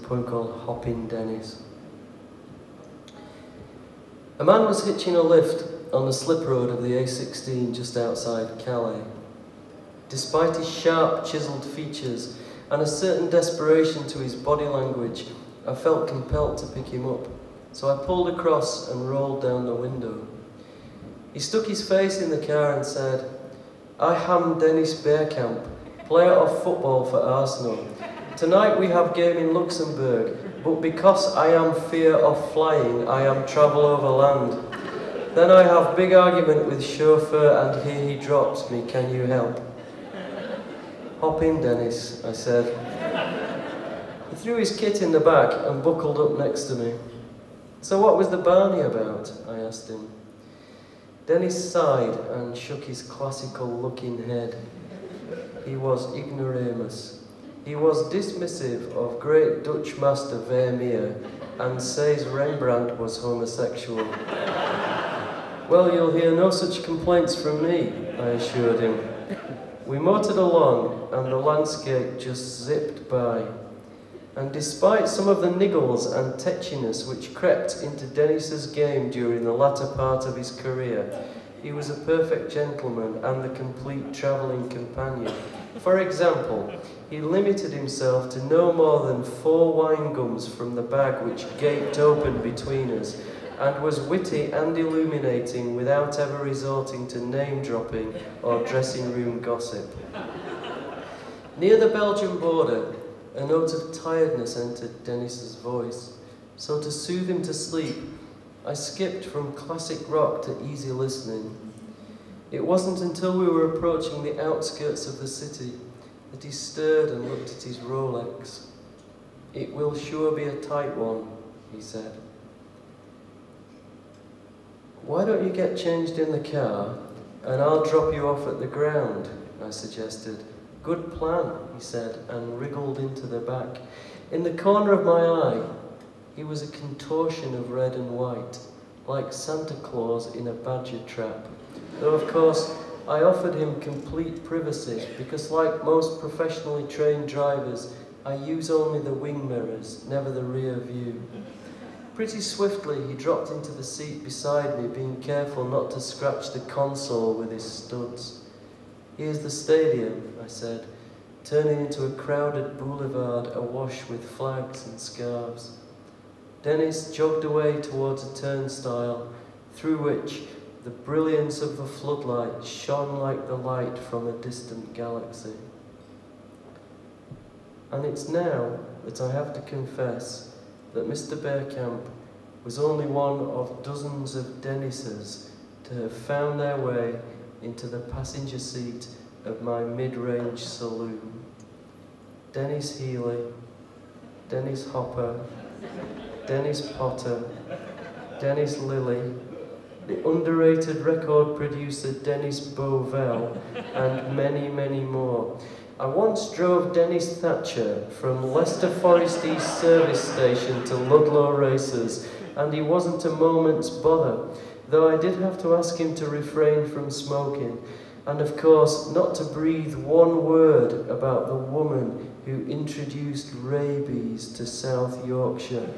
poem called Hoppin' Dennis. A man was hitching a lift on the slip road of the A16 just outside Calais. Despite his sharp, chiselled features and a certain desperation to his body language, I felt compelled to pick him up, so I pulled across and rolled down the window. He stuck his face in the car and said, "I am Dennis Bergkamp, player of football for Arsenal. Tonight we have game in Luxembourg, but because I am fear of flying, I am travel over land. Then I have big argument with chauffeur and here he drops me, can you help?" "Hop in, Dennis," I said. He threw his kit in the back and buckled up next to me. "So what was the Barney about?" I asked him. Dennis sighed and shook his classical-looking head. He was ignoramus. He was dismissive of great Dutch master Vermeer and says Rembrandt was homosexual. "Well, you'll hear no such complaints from me," I assured him. We motored along and the landscape just zipped by. And despite some of the niggles and tetchiness which crept into Dennis's game during the latter part of his career, he was a perfect gentleman and the complete travelling companion. For example, he limited himself to no more than 4 wine gums from the bag which gaped open between us, and was witty and illuminating without ever resorting to name-dropping or dressing-room gossip. Near the Belgian border, a note of tiredness entered Dennis's voice, so to soothe him to sleep, I skipped from classic rock to easy listening. It wasn't until we were approaching the outskirts of the city that he stirred and looked at his Rolex. "It will sure be a tight one," he said. "Why don't you get changed in the car and I'll drop you off at the ground?" I suggested. "Good plan," he said, and wriggled into the back. In the corner of my eye, he was a contortion of red and white, like Santa Claus in a badger trap. Though, of course, I offered him complete privacy, because like most professionally trained drivers, I use only the wing mirrors, never the rear view. Pretty swiftly, he dropped into the seat beside me, being careful not to scratch the console with his studs. "Here's the stadium," I said, turning into a crowded boulevard awash with flags and scarves. Dennis jogged away towards a turnstile, through which the brilliance of the floodlight shone like the light from a distant galaxy. And it's now that I have to confess that Mr. Bergkamp was only one of dozens of Dennises to have found their way into the passenger seat of my mid-range saloon. Dennis Healy, Dennis Hopper, Dennis Potter, Dennis Lilly, the underrated record producer Dennis Bovell, and many, many more. I once drove Dennis Thatcher from Leicester Forest East service station to Ludlow Racers, and he wasn't a moment's bother, though I did have to ask him to refrain from smoking, and of course not to breathe one word about the woman who introduced rabies to South Yorkshire.